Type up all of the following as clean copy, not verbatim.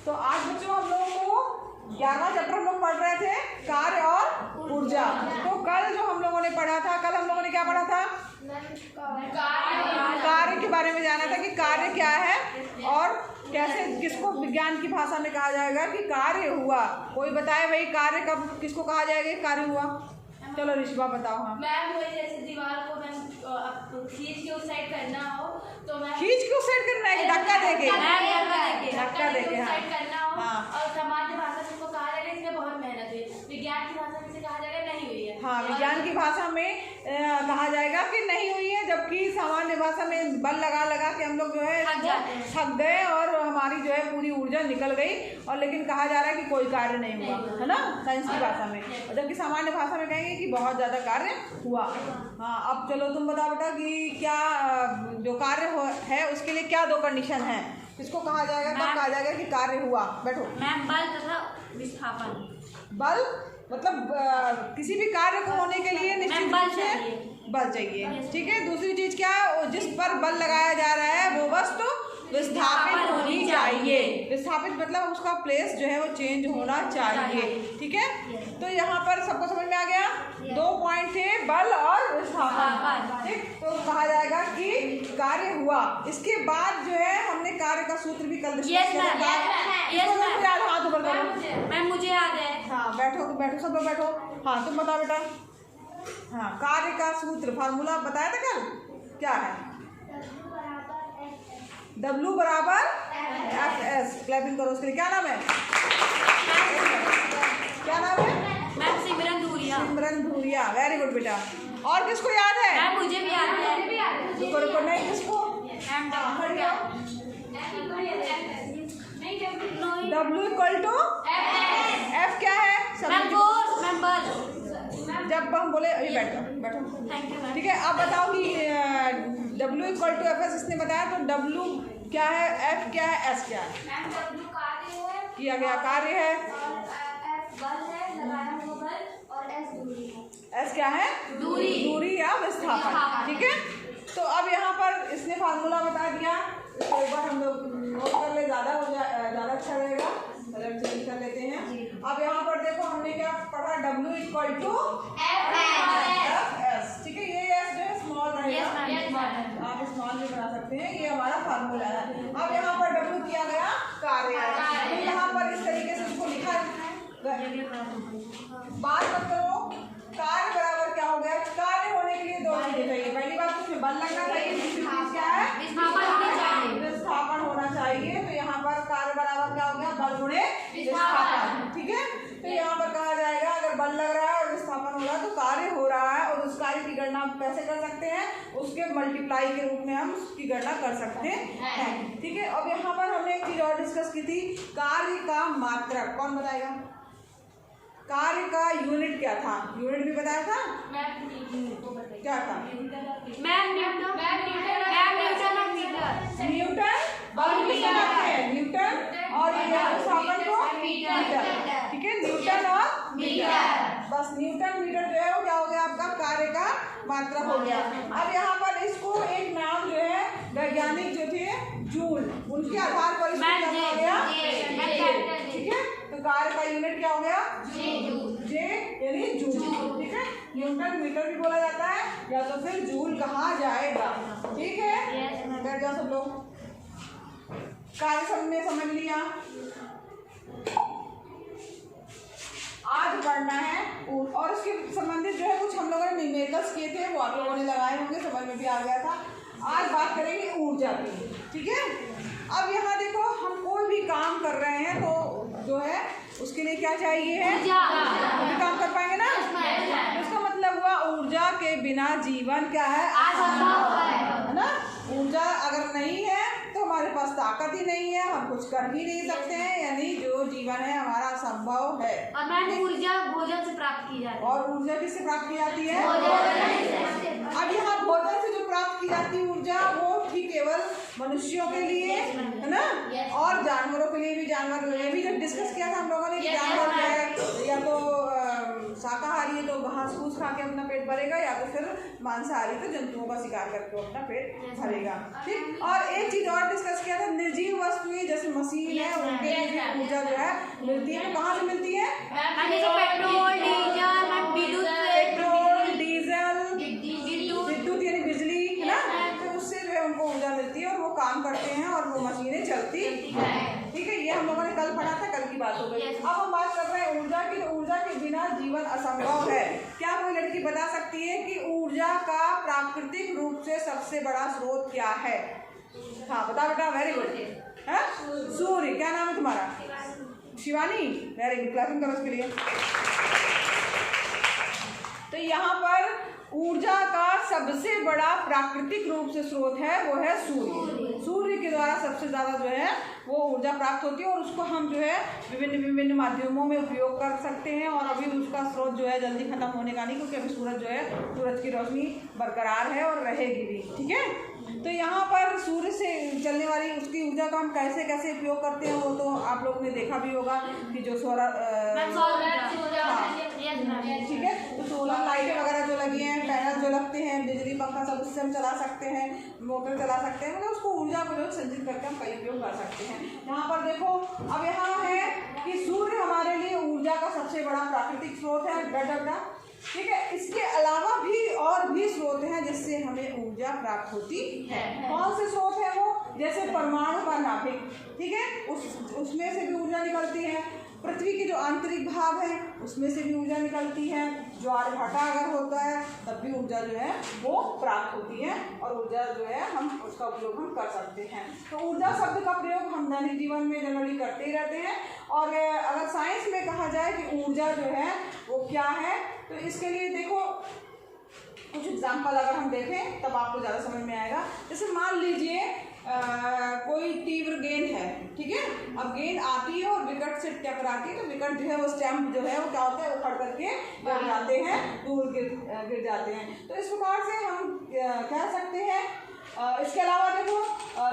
तो आज बच्चों हम लोगों को 11वां चैप्टर हम लोग पढ़ रहे थे, कार्य और ऊर्जा। तो कल जो हम लोगों ने पढ़ा था, कल हम लोगों ने क्या पढ़ा था? कार्य के बारे में जाना था कि कार्य क्या है और कैसे, किसको विज्ञान की भाषा में कहा जाएगा कि कार्य हुआ। कोई बताए भाई कार्य कब किसको कहा जाएगा कार्य हुआ? चलो रिश्वा बताओ। हाँ मैम, वही जैसे दीवार को मैम खींच के उस साइड करना हो तो मैम खींच के उस साइड करना है कि धक्का देके? धक्का देके हाँ करना हो। हाँ। और सामान्य भाषा में इसको कहा जाएगा इसमें बहुत मेहनत हुई, विज्ञान की भाषा में इसे कहा जाएगा नहीं हुई है। हाँ, विज्ञान की भाषा में कहा जाएगा कि नहीं हुई है, जबकि सामान्य भाषा में बल लगा लगा के हम लोग जो है थक गए और हमारी जो है पूरी ऊर्जा निकल गई, और लेकिन कहा जा रहा है कि कोई कार्य नहीं हुआ, है ना, साइंस की भाषा में। और जबकि सामान्य भाषा में कहेंगे कि बहुत ज़्यादा कार्य हुआ। हाँ, अब चलो तुम बताओ बेटा कि क्या जो कार्य है उसके लिए क्या दो कंडीशन है? किसको कहा जाएगा, कब कहा जाएगा कि कार्य हुआ? बैठो। मैम, बल तथा विस्थापन। बल मतलब किसी भी कार्य को होने के लिए निश्चित रूप से बल चाहिए, ठीक है। दूसरी चीज क्या, जिस पर बल लगाया जा रहा है वो वस्तु विस्थापित होनी चाहिए। विस्थापित मतलब उसका प्लेस जो है वो चेंज होना चाहिए, ठीक है। तो यहाँ पर सबको समझ में आ गया? 2 पॉइंट थे, बल और विस्थापन, ठीक। तो कहा जाएगा कि कार्य हुआ। इसके बाद जो है हमने कार्य का सूत्र भी कल डिस्कस किया था। हाथ ऊपर करो। मैम, मुझे याद है। हाँ बैठो बैठो, सब लोग बैठो। हाँ तुम बताओ बेटा। हाँ, कार्य का सूत्र फार्मूला बताया था कल, क्या है? W बराबर FS। क्लैपिंग करो उसके लिए। क्या नाम है? क्या नाम है? मैम, सिमरन धूरिया। सिमरन धूरिया, वेरी गुड बेटा। और किसको याद है? मैम, मुझे भी याद है। रुको नहीं, किसको? W इक्वल टू F क्या है? जब हम बोले अभी बैठो, ठीक है। आप बताओ कि W इक्वल टू FS इसने बताया, तो W क्या है, F क्या है, S क्या है? किया गया कार्य है, S क्या है? दूरी या विस्थापन, ठीक है। तो अब यहाँ पर इसने फार्मूला बता दिया, इसको एक बार हम लोग नोट कर ले, ज़्यादा अच्छा रहेगा, कलर चेंज कर लेते हैं। अब यहाँ पर देखो हमने क्या पढ़ा, W इक्वल टू FS, ठीक है। ये S जो है स्मॉल रहेगा, आप स्मॉल भी बना सकते हैं, ये हमारा फार्मूला है। अब यहाँ पर W किया गया कार्य है, तो यहाँ पर इस तरीके से इसको लिखा है। बात मत करो, कार्य बराबर क्या हो गया? कार्य होने के लिए 2 चीजें चाहिए। पहली बात उसमें बल लगना चाहिए, दूसरी चीज क्या है? विस्थापन होना चाहिए। तो यहाँ पर कार्य बराबर क्या हो गया? बल गुणे विस्थापन, ठीक है। तो यहाँ पर कहा जाएगा अगर बल लग रहा है और विस्थापन हो रहा है तो कार्य हो रहा है, और उस कार्य की गणना हम कैसे कर सकते हैं? उसके मल्टीप्लाई के रूप में हम उसकी गणना कर सकते हैं, ठीक है। अब यहाँ पर हमने एक चीज और डिस्कस की थी, कार्य का मात्रक। कौन बताएगा? कार्य का यूनिट क्या था? यूनिट भी बताया था, क्या था? न्यूटन और विस्थापन को मीटर, ठीक है। न्यूटन और मीटर, बस न्यूटन मीटर जो है वो क्या हो गया? आपका कार्य का मात्रक हो गया। अब यहाँ पर इसको एक नाम जो है वैज्ञानिक जो थे जूल, उनके आधार पर इसको क्या हो गया? ठीक है। तो कार्य का यूनिट क्या हो गया? जे यानी जूल, ठीक है। न्यूटन मीटर भी बोला जाता है या तो फिर जूल कहा जाएगा, ठीक है। बैठ जाओ सब लोग। कार्य सबने समझ लिया। आज पढ़ना है और उसके संबंधित जो है कुछ हम लोगों ने न्यूमेरिकल्स किए थे, वो आप लोगों ने लगाए होंगे, समझ में भी आ गया था। आज बात करेंगे ऊर्जा की, ठीक है। अब यहाँ देखो, हम कोई भी काम कर रहे हैं तो जो है उसके लिए क्या चाहिए है? तभी काम कर पाएंगे ना। इसका मतलब हुआ ऊर्जा के बिना जीवन क्या है? है ना। ऊर्जा अगर नहीं है तो हमारे पास ताकत ही नहीं है, हम कुछ कर भी नहीं सकते हैं, यानी जो जीवन है हमारा असंभव है। और मैम, ऊर्जा भोजन से प्राप्त की जाती है। और ऊर्जा किससे प्राप्त की जाती है? अब यहाँ भोजन से जो प्राप्त की जाती है ऊर्जा वो ठीक केवल मनुष्यों के लिए, है ना, और जानवरों के लिए भी। जानवर ये भी जब डिस्कस किया था हम लोगों ने, जानवर जो है या तो शाकाहारी है तो घास फूस खा के अपना पेट भरेगा, या तो फिर मांसाहारी तो जंतुओं का शिकार करके अपना पेट भरेगा। ठीक। और एक चीज और डिस्कस किया था, निर्जीव वस्तुएं जैसे मशीन है उनके लिए ऊर्जा जो है मिलती है, तो कहाँ से मिलती है? पेट्रोल, डीजल, विद्युत यानी बिजली, है ना, तो उससे जो है उनको ऊर्जा मिलती है और वो काम करते हैं और वो मशीनें चलती है। ठीक है, ये हम लोगों ने कल पढ़ा था, कल की बात हो गई। अब हम बात कर रहे हैं ऊर्जा की। ऊर्जा के बिना जीवन असंभव है। क्या कोई लड़की बता सकती है कि ऊर्जा का प्राकृतिक रूप से सबसे बड़ा स्रोत क्या है? हाँ बता बेटा, वेरी गुड। है सूर्य। क्या नाम है तुम्हारा? शिवानी। वेरी गुड, क्लासिंग करो उसके लिए। तो यहाँ पर ऊर्जा का सबसे बड़ा प्राकृतिक रूप से स्रोत है वो है सूर्य। सूर्य के द्वारा सबसे ज़्यादा जो है वो ऊर्जा प्राप्त होती है और उसको हम जो है विभिन्न माध्यमों में उपयोग कर सकते हैं। और अभी उसका स्रोत जो है जल्दी खत्म होने का नहीं, क्योंकि अभी सूरज जो है, सूरज की रोशनी बरकरार है और रहेगी भी। ठीक है, तो यहाँ पर सूर्य से चलने वाली उसकी ऊर्जा का हम कैसे कैसे उपयोग करते हैं वो तो आप लोगों ने देखा भी होगा कि जो ठीक है, तो सोलर लाइटें वगैरह जो लगी हैं, पैनल जो लगते हैं, बिजली पंखा सब उससे हम चला सकते हैं, मोटर चला सकते हैं, मतलब उसको ऊर्जा को जो संचित करके हम कई उपयोग कर सकते हैं। यहाँ पर देखो, अब यहाँ है कि सूर्य हमारे लिए ऊर्जा का सबसे बड़ा प्राकृतिक स्रोत है। डा ठीक है, इसके अलावा भी और भी स्रोत हैं जिससे हमें ऊर्जा प्राप्त होती है। कौन से स्रोत है वो? जैसे परमाणु का नाभिक, ठीक है, उसमें से भी ऊर्जा निकलती है। पृथ्वी के जो आंतरिक भाग है उसमें से भी ऊर्जा निकलती है। ज्वार-भाटा अगर होता है तब भी ऊर्जा जो है वो प्राप्त होती है और ऊर्जा जो है हम उसका उपयोग हम कर सकते हैं। तो ऊर्जा शब्द का प्रयोग हम दैनिक जीवन में जनरली करते ही रहते हैं। और अगर साइंस में कहा जाए कि ऊर्जा जो है वो क्या है, तो इसके लिए देखो कुछ एग्जाम्पल अगर हम देखें तब आपको ज़्यादा समझ में आएगा। जैसे मान लीजिए कोई तीव्र गेंद है, ठीक है, अब गेंद आती है और विकेट से टकराती है, तो विकेट जो है वो स्टैम्प जो है वो क्या होता है, उखड़ करके गिर जाते हैं, दूर गिर जाते हैं। तो इस प्रकार से हम कह सकते हैं। इसके अलावा देखो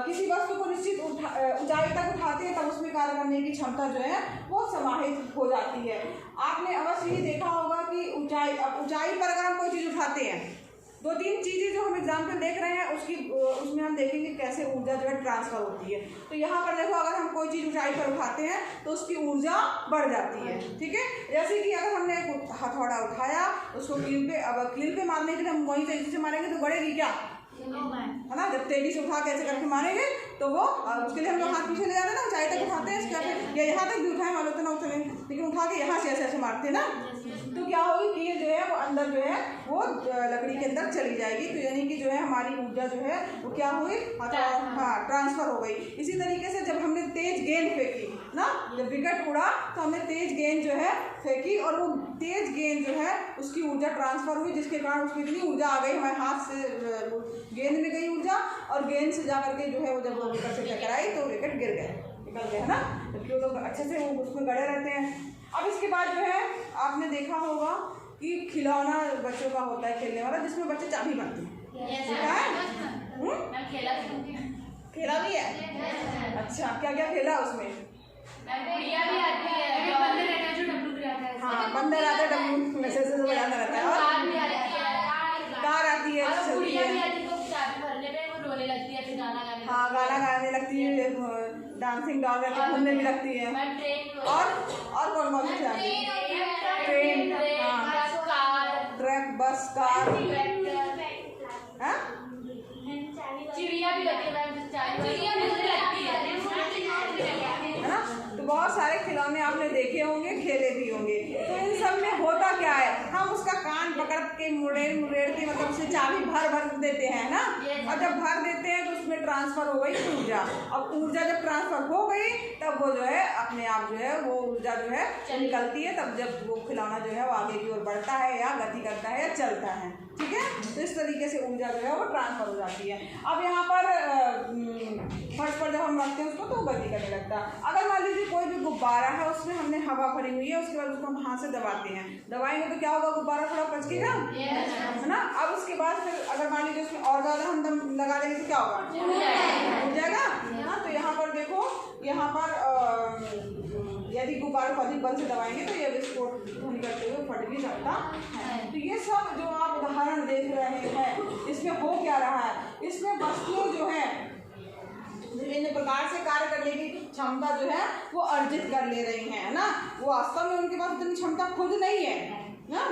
किसी वस्तु को निश्चित ऊंचाई तक उठाते हैं तब उसमें कार्य करने की क्षमता जो है वो समाहित हो जाती है। आपने अवश्य ही देखा होगा कि ऊंचाई पर अगर हम कोई चीज़ उठाते हैं, दो तीन चीज़ें जो हम एग्जाम्पल देख रहे हैं उसमें हम देखेंगे कैसे ऊर्जा जो है ट्रांसफर होती है। तो यहाँ पर देखो, अगर हम कोई चीज़ ऊंचाई पर उठाते हैं तो उसकी ऊर्जा बढ़ जाती है। ठीक है, जैसे कि अगर हमने हथौड़ा उठाया उसको कील पे मारने के लिए हम वहीं तेजी से मारेंगे तो बढ़ेगी क्या, है ना। जब तेजी से उठा के ऐसे करके मारेंगे तो वो उसके लिए हम लोग हाथ पीछे ले जाते हैं ना, ऊंचाई तक उठाते हैं, इसके या यहाँ तक भी उठाएं वालों तो ना उठे, लेकिन उठा के यहाँ से ऐसे मारते हैं ना, तो क्या होगी कील जो है वो अंदर जो है वो लकड़ी के अंदर चली जाएगी। तो यानी कि जो है हमारी ऊर्जा जो है वो क्या हुई, हाँ ट्रांसफर हो गई। इसी तरीके से जब हमने तेज गेंद फेंकी ना, जब विकेट उड़ा तो हमने तेज गेंद जो है फेंकी और वो तेज गेंद जो है उसकी ऊर्जा ट्रांसफर हुई, जिसके कारण उसमें इतनी ऊर्जा आ गई, हमारे हाथ से गेंद में गई ऊर्जा और गेंद से जाकर के जो है वो जब वो विकेट से टकराई तो विकेट गिर गए, निकल गए, है ना। क्यों लोग अच्छे से वो उसमें गड़े रहते हैं। अब इसके बाद जो है आपने देखा होगा कि खिलौना बच्चों का होता है खेलने वाला, जिसमें बच्चे चाबी मारते हैं। खेला भी है? अच्छा, क्या क्या खेला उसमें? हाँ, बंदर आता है, डब्लू मैसेज से बजाना रहता है, और कार आती है, चलती है, हाँ गाना गाने लगती है, डांसिंग डॉग है, घूमने भी लगती है। और कौन कौन से आती है? ट्रेन, ट्रक, बस, कार, चिड़िया भी लगती है ना। तो बहुत सारे खिलौने आपने देखे होंगे, खेले भी होंगे। तो इन सब में होता क्या है, हम उसका कान पकड़ के मुड़ेड़ के मतलब उसे चाबी भर देते हैं ना, और जब भर देते हैं तो उसमें ट्रांसफर हो गई ऊर्जा। अब ऊर्जा जब ट्रांसफर हो गई तब वो जो है अपने आप जो है वो ऊर्जा जो है निकलती है, तब जब वो खिलौना जो है वो आगे की ओर बढ़ता है या गति करता है या चलता है। ठीक है, तो इस तरीके से ऊर्जा जो है वो ट्रांसफर हो जाती है। अब यहाँ पर फर्श पर जब हम रखते हैं उसको तो गति करने लगता है। अगर मान लीजिए कोई भी गुब्बारा है, उसमें हमने हवा भरी हुई है, उसके बाद उसको हम हाथ से दबाते हैं, दबाएंगे तो क्या होगा, गुब्बारा थोड़ा पचकेगा, है ना। अब उसके बाद फिर अगर मान लीजिए उसमें और ज़्यादा हम दम लगा देंगे तो क्या होगा, उड़ जाएगा, है ना। तो यहाँ पर देखो, यहाँ पर यदि गुब्बारों को अधिक बल से दबाएंगे तो ये विस्फोट ध्वनि करते हुए फट भी सकता है। तो ये सब जो आप उदाहरण देख रहे हैं इसमें हो क्या रहा है, इसमें वस्तुएं जो है विभिन्न प्रकार से कार्य करने की क्षमता जो है वो अर्जित कर ले रही हैं, है ना। वो वास्तव में उनके पास इतनी क्षमता खुद नहीं है ना।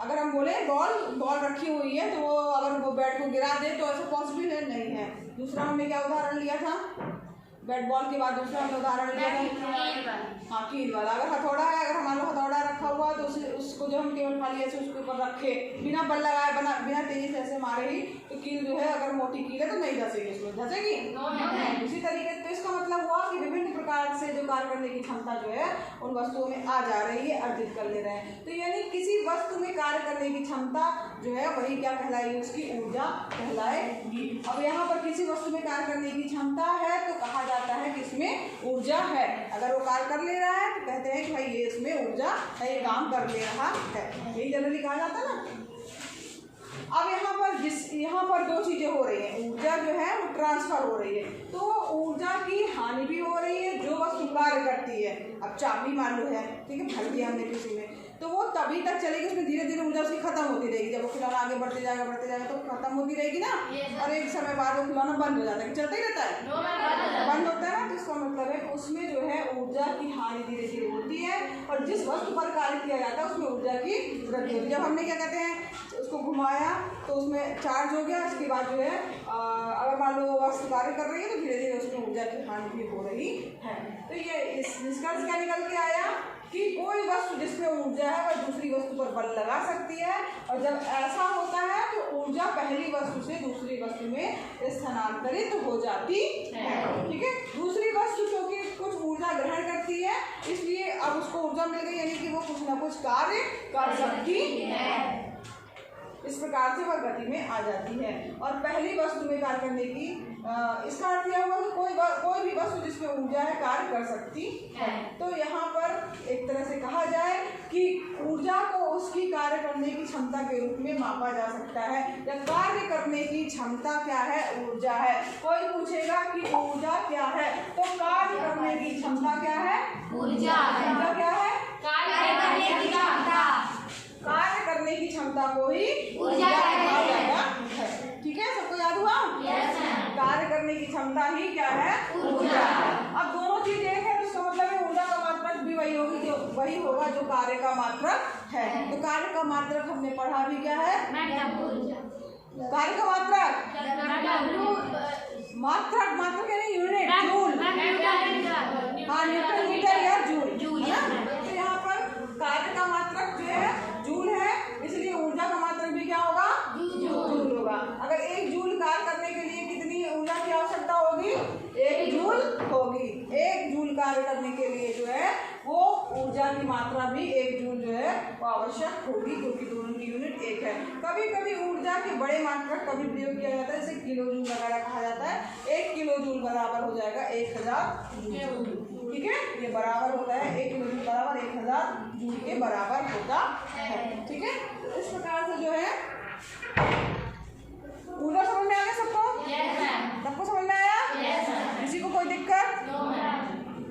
अगर हम बोले बॉल रखी हुई है तो वो अगर वो बैट को गिरा दे तो ऐसा पॉसिबल नहीं है। दूसरा हमने क्या उदाहरण लिया था, बैट बॉल के बाद दूसरा हमने उदाहरण लिया था हाँ कील वाला। अगर हथौड़ा है, अगर हमारा हथौड़ा रखा हुआ तो उसको जो हम केवल खाली ऐसे उसके ऊपर रखे बिना बल लगाए बिना तेजी से ऐसे मारे ही तो कील जो है अगर मोटी कील है तो नहीं धसेगी, उसमें धसेगी। उसी तरीके से तो इसका मतलब हुआ कि विभिन्न प्रकार से जो कार्य करने की क्षमता जो है उन वस्तुओं में आ जा रही है, अर्जित कर ले रहे हैं। तो यानी किसी वस्तु में कार्य करने की क्षमता जो है वही क्या कहलाएगी, उसकी ऊर्जा कहलाएगी। अब यहाँ पर किसी वस्तु में कार्य करने की क्षमता है तो कहा जाता है कि इसमें ऊर्जा है। अगर वो कार्य कर ले रहा है तो कहते हैं कि भाई ये इसमें ऊर्जा है, ये काम कर ले रहा है, यही जनरली कहा जाता है ना। अब यहाँ पर दो चीजें हो रही हैं, ऊर्जा जो है वो ट्रांसफर हो रही है, तो ऊर्जा की हानि भी हो रही है जो वस्तु कार्य करती है। अब चाबी मान लो है, ठीक है, भर दिया हमने किसी में तो वो तभी तक चलेगी, उसमें धीरे धीरे ऊर्जा उसकी खत्म होती रहेगी। जब वो खिलौना आगे बढ़ते जाएगा तो खत्म होती रहेगी ना, और एक समय बाद वो खिलौना बंद हो जाता है, चलता ही रहता है, बंद होता है ना। तो इसका मतलब है उसमें जो है ऊर्जा की हानि धीरे धीरे होती है और जिस वस्तु पर कार्य किया जाता है उसमें ऊर्जा की वृद्धि होती है। जब हमने क्या कहते हैं उसको घुमाया तो उसमें चार्ज हो गया, उसके बाद जो है अगर मान लो वस्तु कार्य कर रही है तो धीरे धीरे उसमें ऊर्जा की हानि भी हो रही है। तो ये इस निष्कर्ष क्या निकल के आया कि कोई वस्तु जिसमें ऊर्जा है वह दूसरी वस्तु पर बल लगा सकती है, और जब ऐसा होता है तो ऊर्जा पहली वस्तु से दूसरी वस्तु में स्थानांतरित हो जाती है। ठीक है, दूसरी वस्तु क्योंकि कुछ ऊर्जा ग्रहण करती है इसलिए अब उसको ऊर्जा मिल गई, यानी कि वो कुछ ना कुछ कार्य कर सकती है। इस प्रकार से वह गति में आ जाती है। और पहली वस्तु में कार्य करने की इसका अर्थ यह हुआ कि कोई भी वस्तु जिसमें ऊर्जा है कार्य कर सकती है। तो यहाँ पर एक तरह से कहा जाए कि ऊर्जा को उसकी कार्य करने की क्षमता के रूप में मापा जा सकता है, या कार्य करने की क्षमता क्या है, ऊर्जा है। कोई पूछेगा कि ऊर्जा क्या है, तो कार्य करने की क्षमता क्या है, ऊर्जा क्या है, कार्य करने की क्षमता को ही ऊर्जा कहा जाता है। ठीक है, सबको याद हुआ? कार्य करने की क्षमता ही क्या है, ऊर्जा। अब दोनों चीज एक है तो इसका मतलब है ऊर्जा का मात्रक भी वही होगा जो कार्य का मात्रक है। तो कार्य का मात्रक हमने पढ़ा भी क्या है, कार्य का मात्रक यानी यूनिट, जूल, हाँ, न्यूटन मीटर या जूल है ना। तो यहाँ पर कार्य का मात्रक जो है जूल है, इसलिए ऊर्जा का मात्रक भी क्या होगा, जूल होगा। अगर एक जूल कार्य करने के लिए कितनी ऊर्जा की आवश्यकता होगी, 1 जूल होगी। 1 जूल कार्य करने के लिए जो है वो ऊर्जा की मात्रा भी 1 जूल जो है वो आवश्यक होगी, क्योंकि दोनों की यूनिट एक है। कभी कभी ऊर्जा के बड़े मात्रक कभी प्रयोग किया जाता है, जैसे किलो जूल वगैरह कहा जाता है। 1 किलो जूल बराबर हो जाएगा 1000 जूल। ठीक है, ये बराबर होता है 1 किलो जूल बराबर 1000 जूल के बराबर होता है। ठीक है, इस प्रकार से जो है ऊर्जा समझ में आ गया सबको? सबको समझ में आया? किसी को कोई दिक्कत?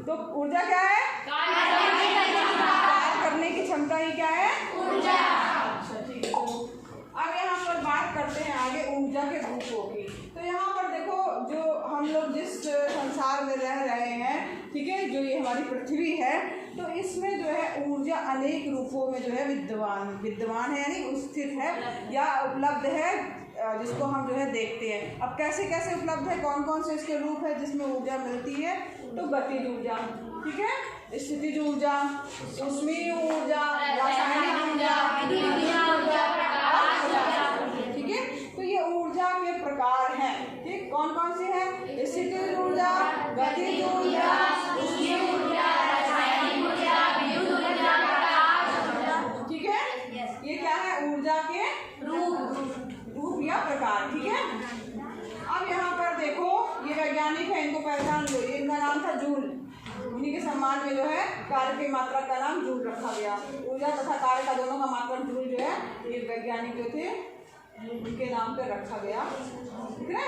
तो ऊर्जा क्या है, कार्य करने की क्षमता ही क्या है, ऊर्जा। अच्छा, ठीक है। तो अब यहाँ पर बात करते हैं आगे ऊर्जा के रूपों की। तो यहाँ पर देखो, जो हम लोग जिस संसार में रह रहे हैं, ठीक है, जो ये हमारी पृथ्वी है, तो इसमें जो है ऊर्जा अनेक रूपों में जो है विद्यमान है, यानी स्थित है या उपलब्ध है, जिसको हम जो है देखते हैं। अब कैसे कैसे उपलब्ध है, कौन कौन से इसके रूप है जिसमें ऊर्जा मिलती है, तो गतिज ऊर्जा, ठीक है, स्थितिज ऊर्जा, ऊष्मीय ऊर्जा, रासायनिक ऊर्जा, ठीक है। तो ये ऊर्जा के प्रकार हैं, ठीक, कौन कौन सी है, स्थितिज ऊर्जा, गतिज ऊर्जा, ऊष्मीय ऊर्जा, रासायनिक ऊर्जा, विद्युत ऊर्जा, ठीक है। ये क्या है, ऊर्जा के रूप या प्रकार, ठीक है। अब यहाँ पर देखो, ये वैज्ञानिक है, इनको पहचान लो, इनका नाम था जूल। उन्हीं के सम्मान में जो है कार्य की मात्रा का नाम जूल रखा गया। ऊर्जा तथा कार्य का दोनों का मात्रक जूल जो है ये वैज्ञानिक जो थे उनके नाम पे रखा गया, ठीक है।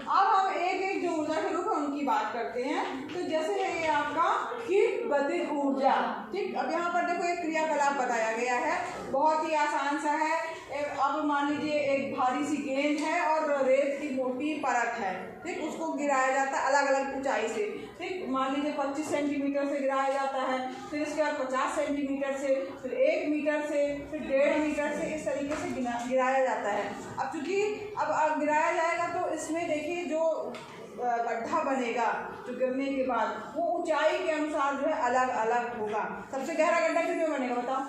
अब हम एक एक जो ऊर्जा के रूप है उनकी बात करते हैं। तो जैसे है ये आपका कि गतिज ऊर्जा, ठीक। अब यहाँ पर देखो एक क्रियाकलाप बताया गया है, बहुत ही आसान सा है। अब मान लीजिए एक भारी सी गेंद है और रेत की मोटी परत है, ठीक। उसको गिराया जाता है अलग अलग ऊंचाई से, ठीक। मान लीजिए 25 सेंटीमीटर से गिराया जाता है, फिर इसके बाद 50 सेंटीमीटर से, फिर 1 मीटर से, फिर 1.5 मीटर से, इस तरीके से गिराया जाता है। अब चूंकि अब गिराया जाएगा तो इसमें देखिए जो गड्ढा बनेगा जो गिरने के बाद वो ऊंचाई के अनुसार जो है अलग अलग होगा। सबसे गहरा गड्ढा किसमें बनेगा बताओ?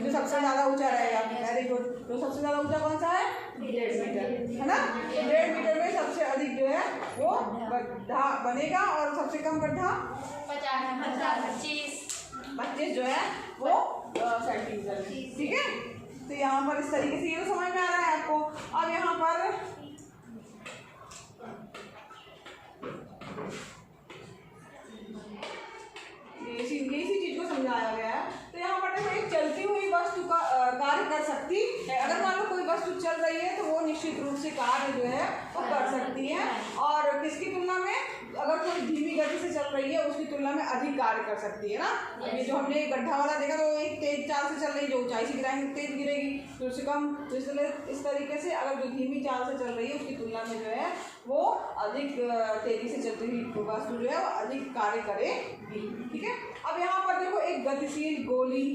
जो सबसे ज़्यादा ऊंचा रहेगा। Very good. जो सबसे ज़्यादा ऊंचा कौन सा है? 1.5 मीटर, है ना। 1.5 मीटर में सबसे अधिक जो है वो गड्ढा बनेगा और सबसे कम गड्ढा 25 जो है वो सेंटीमीटर, ठीक है। तो यहाँ पर इस तरीके से ये तो समझ में आ रहा है आपको। अब यहाँ पर इसी चीज को समझाया गया है। तो यहाँ पर देखो एक चलती हुई वस्तु का कार्य कर सकती है। अगर मान लो कोई वस्तु चल रही है तो वो निश्चित रूप से कार्य जो है वो कर सकती है, और किसकी तुलना में? अगर कोई धीमी गति से चल रही है उसकी तुलना में अधिक कार्य कर सकती है ना। ये जो हमने गड्ढा वाला देखा तो एक तेज चाल से चल रही, जो ऊंचाई से गिराएंगे तेज गिरेगी, तो उससे कम। तो इस तरीके से अगर जो धीमी चाल से चल रही है उसकी तुलना में जो है वो अधिक तेजी से चलती हुई वस्तु जो है वो अधिक कार्य करेगी, ठीक है। अब यहाँ पर देखो एक गतिशील गोली,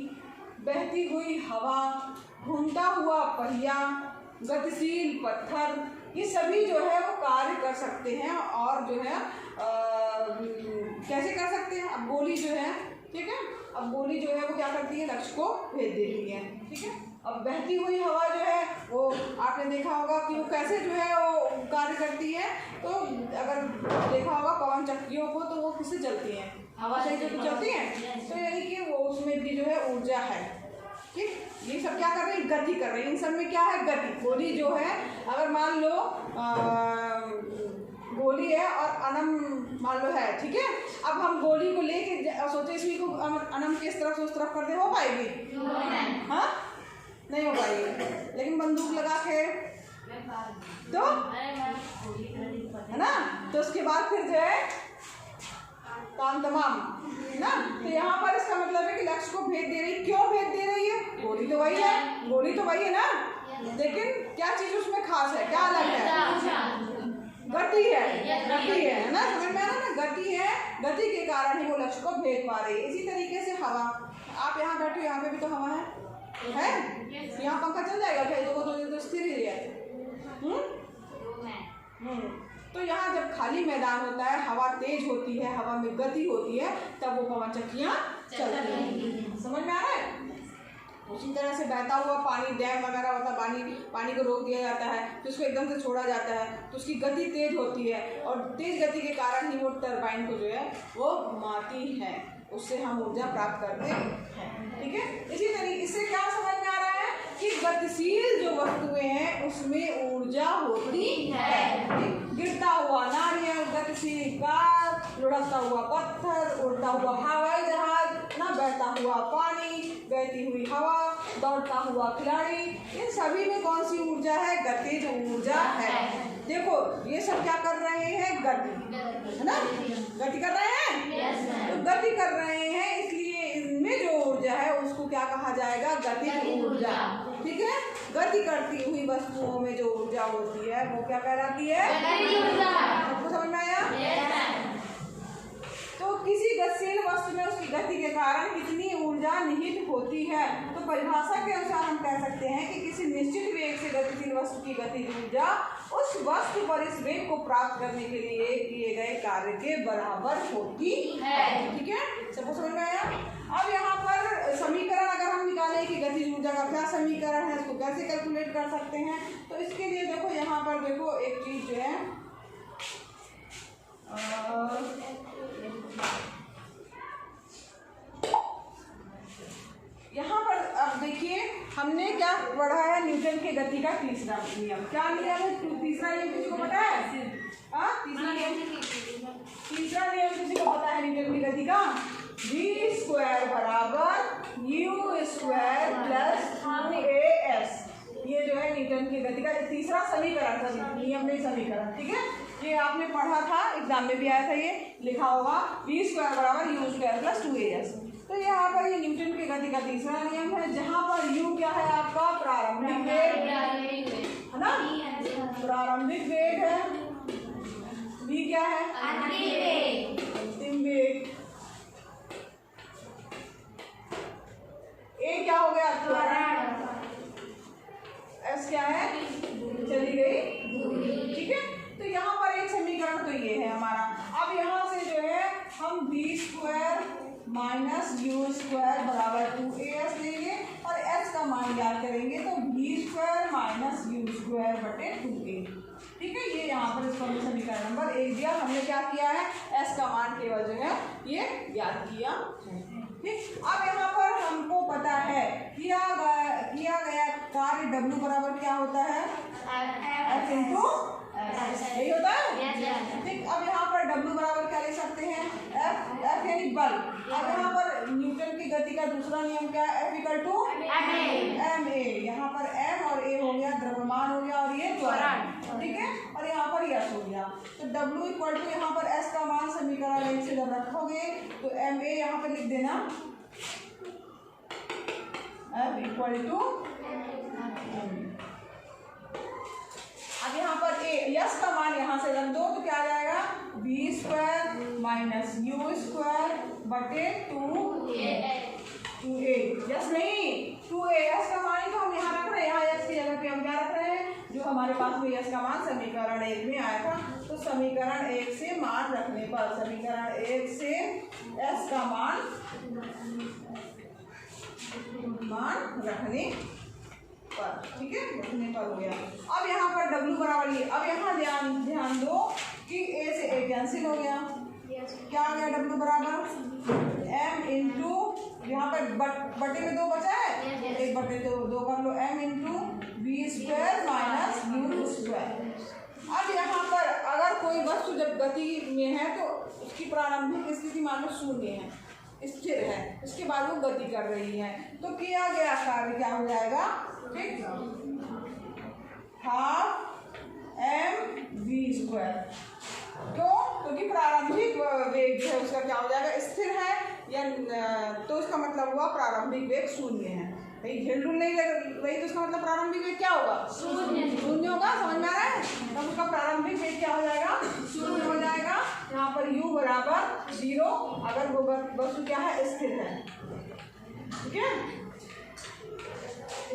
बहती हुई हवा, घूमता हुआ पहिया, गतिशील पत्थर, ये सभी जो है वो कार्य कर सकते हैं। और जो है कैसे कर सकते हैं? अब गोली जो है, ठीक है, अब गोली जो है वो क्या करती है? लक्ष्य को भेज देती है, ठीक है। अब बहती हुई हवा जो है वो आपने देखा होगा कि वो कैसे जो है वो कार्य करती है। तो अगर देखा होगा पवन चक्कियों को, तो वो किससे चलती हैं? हवा से जो चलती हैं। तो यानी कि वो उसमें भी जो है ऊर्जा है, ठीक। ये सब क्या कर रहे हैं? गति कर रहे हैं। इन सब में क्या है? गति। गोली जो है, अगर मान लो गोली है और अनम मान लो है, ठीक है। अब हम गोली को लेके सोचे इसमें को अनम के इस तरफ से उस तरफ कर दे, हो पाएगी? हाँ, नहीं हो पाएगी। लेकिन बंदूक लगा के तो है ना, तो उसके बाद फिर जो है काम तमाम ना। तो यहाँ पर इसका मतलब है कि लक्ष्य को भेद दे रही। क्यों भेद दे रही है? गोली तो वही है, गोली तो वही है ना, लेकिन क्या चीज उसमें खास है? क्या अलग है? गति है, गति है ना। समझ में आ रहा ना? गति है, गति के कारण ही वो लक्ष्य को भेद पा रही है। इसी तरीके से हवा, आप यहाँ बैठे हो, यहाँ पे भी तो हवा है? यहाँ पंखा चल जाएगा क्या? तो स्थिर ही है। तो यहाँ जब खाली मैदान होता है, हवा तेज होती है, हवा में गति होती है, तब वो पवन चक्कियाँ चलती हैं। समझ में आ रहा है? उसी तरह से बहता हुआ पानी, डैम वगैरह होता है, पानी को रोक दिया जाता है, फिर उसको एकदम से छोड़ा जाता है, तो उसकी गति तेज होती है, और तेज गति के कारण ही वो टरबाइन को जो है वो घुमाती है, उससे हम ऊर्जा प्राप्त करते हैं, ठीक है। इसी तरीके इससे क्या समझ में आ रहा है कि गतिशील जो वस्तुएं हैं उसमें ऊर्जा होती है। गिरता हुआ नारियल, गतिशील कार, लुढ़कता हुआ पत्थर, उड़ता हुआ हवाई जहाज ना, बहता हुआ पानी, बहती हुई हवा, दौड़ता हुआ खिलाड़ी, इन सभी में कौन सी ऊर्जा है? गतिज ऊर्जा है। देखो ये सब क्या कर रहे हैं? गति, है ना, गति कर रहे हैं। तो गति कर रहे हैं, इसलिए इनमें जो ऊर्जा है उसको क्या कहा जाएगा? गतिज ऊर्जा, ठीक है। गति करती हुई वस्तुओं में जो ऊर्जा होती है वो क्या कहलाती है? आपको समझ में आया? तो किसी गतिशील वस्तु में उसकी गति के कारण कितनी ऊर्जा निहित होती है? तो परिभाषा के अनुसार हम कह सकते हैं कि किसी निश्चित वेग से गतिशील वस्तु की गतिज ऊर्जा उस वस्तु पर इस वेग को प्राप्त करने के लिए किए गए कार्य के बराबर होती है, ठीक है। सबको समझ में आया? अब यहाँ पर समीकरण अगर हम निकालें कि गतिज ऊर्जा का क्या समीकरण है, उसको कैसे कैलकुलेट कर सकते हैं, तो इसके लिए देखो यहाँ पर देखो एक चीज जो है यहाँ पर अब देखिए हमने क्या पढ़ा है? न्यूटन के गति का तीसरा नियम। क्या नियम है? तीसरा नियम किसी को पता है? तीसरा नियम किसी को पता है न्यूटन की गति का? v² बराबर u² प्लस 2as, ये जो है न्यूटन की गति का तीसरा समीकरण था, नियम नहीं समीकरण, ठीक है। ये आपने पढ़ा था, एग्जाम में भी आया था, ये लिखा होगा v² बराबर u² प्लस 2as। तो यहाँ पर ये न्यूटन की गति का तीसरा नियम है, जहाँ पर u क्या है आपका प्रारंभिक वेग है ना, प्रारंभिक वेग है, v क्या है अंतिम वेग, a क्या हो गया त्वरण, s क्या है चली गई दूरी, ठीक है। तो यहाँ पर एक समीकरण तो ये है हमारा। अब यहाँ से जो है हम v² माइनस u² बराबर 2as लेंगे और s का मान ज्ञात करेंगे, तो v² माइनस u² बटे 2a, ठीक है। ये यहाँ पर इसको हमने समीकरण नंबर 1 दिया। हमने क्या किया है, s का मान केवल जो है ये ज्ञात किया है, ठीक। अब यहाँ पर हमको पता है किया गया कार्य w बराबर क्या होता है, f इंटू यही होता है, ठीक। अब यहाँ पर w बराबर क्या ले सकते हैं, f यानी बल। अब यहाँ पर न्यूटन की गति का दूसरा नियम क्या है, F इक्वल टू ma। यहाँ पर m और a हो गया द्रव्यमान हो गया और ये त्वरण, ठीक है, और यहाँ पर यश हो गया। तो w इक्वल टू यहाँ पर s का मान समीकरण 1 से जब रखोगे तो ma यहाँ पर लिख देना, F इक्वल टू। अब यहाँ पर यश का मान यहाँ से रख दो तो क्या आ जाएगा, v² माइनस u² बटे 2a, यस नहीं 2a, यश का मान ही तो हम यहाँ रख रहे हैं, यहाँ यश की जगह पे हम क्या रख रहे हैं, जो हमारे पास में यश का मान समीकरण 1 में आया था। तो समीकरण 1 से मान रखने पर, समीकरण 1 से s का मान रखने पर, ठीक है, रखने पर हो गया। अब यहाँ पर w बराबर ये, अब यहाँ ध्यान दो कि a से a कैंसिल हो गया, क्या आ गया w बराबर m इंटू, यहाँ पर बटे में 2 बचा है, 1 बटे 2 कर लो, m into v² minus u²। अब यहाँ पर अगर कोई वस्तु जब गति में है तो उसकी प्रारंभिक स्थिति मान लो 0 है, स्थिर है, इसके बाद वो गति कर रही है, तो किया गया कार्य क्या हो जाएगा, ठीक, ½ mv²। क्यों, क्योंकि प्रारंभिक वेग जो है उसका क्या हो जाएगा, स्थिर है, या तो इसका मतलब हुआ प्रारंभिक वेग 0 है। कहीं झेलडुल नहीं लग रही तो इसका मतलब प्रारंभिक वेग क्या होगा, 0 होगा, समझ में आ रहा है। तब उसका प्रारंभिक वेग क्या हो जाएगा, 0 हो जाएगा। यहाँ पर u बराबर 0 अगर वो वस्तु क्या है, स्थिर है, ठीक है,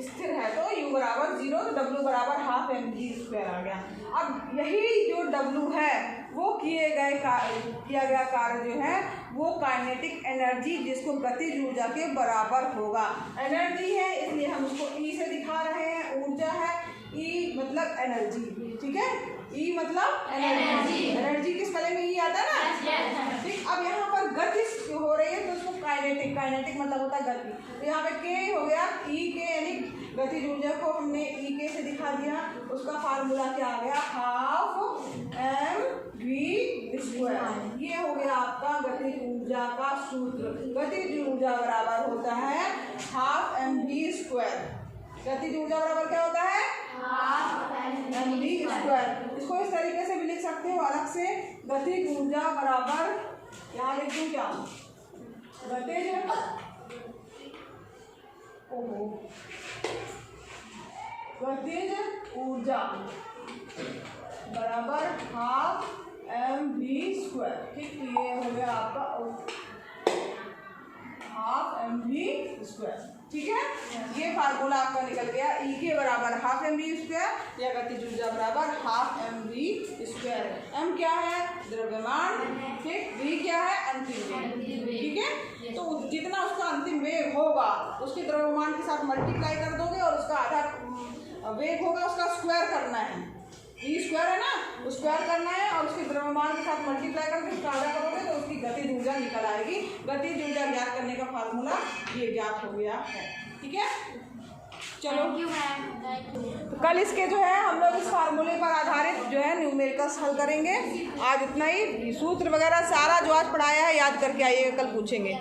स्थिर है, तो u बराबर 0, तो w बराबर ½ mv² आ गया। अब यही जो w है वो किया गया कार्य जो है वो काइनेटिक एनर्जी, जिसको गतिज ऊर्जा के बराबर होगा। एनर्जी है इसलिए हम उसको E से दिखा रहे हैं, ऊर्जा है, E मतलब एनर्जी, ठीक है, E मतलब एनर्जी। एनर्जी किस वाले में E आता है ना, ठीक। अब यहाँ पर गति हो रही है तो उसको काइनेटिक मतलब होता है गति, तो यहाँ पे K हो गया, E K यानी गतिज ऊर्जा को हमने E K से दिखा दिया, उसका फार्मूला क्या आ गया, ½ mv²। ये हो गया आपका गतिज ऊर्जा का सूत्र। गतिज ऊर्जा बराबर होता है ½ mv²। गतिज ऊर्जा बराबर क्या होता है, ½ mv²। इसको इस तरीके से भी लिख सकते हो अलग से, गतिज ऊर्जा बराबर, यहाँ लिख दूँ क्या, गतिज ऊर्जा बराबर ½ mv², ठीक। ये हो गया आपका ½ mv², ठीक है। ये फार्मूला आपका निकल गया, E के बराबर ½ mv² या गतिज ऊर्जा बराबर ½ mv²। m क्या है, द्रव्यमान, ठीक, v क्या है, अंतिम वेग, ठीक है। तो जितना उसका अंतिम वेग होगा उसके द्रव्यमान के साथ मल्टीप्लाई कर दोगे और उसका आधा वेग होगा उसका स्क्वायर करना है, e² है ना, स्क्वायर करना है और उसके द्रव्यमान के साथ मल्टीप्लाई करके उसका आधा करोगे तो उसकी गतिज ऊर्जा निकल आएगी। गतिज ऊर्जा ज्ञात करने का फार्मूला ये ज्ञात हो गया है, ठीक है। चलो तो कल इसके जो है हम लोग इस फार्मूले पर आधारित जो है न्यूमेरिकल्स हल करेंगे। आज इतना ही, सूत्र वगैरह सारा जो आज पढ़ाया है याद करके आइएगा, कल पूछेंगे।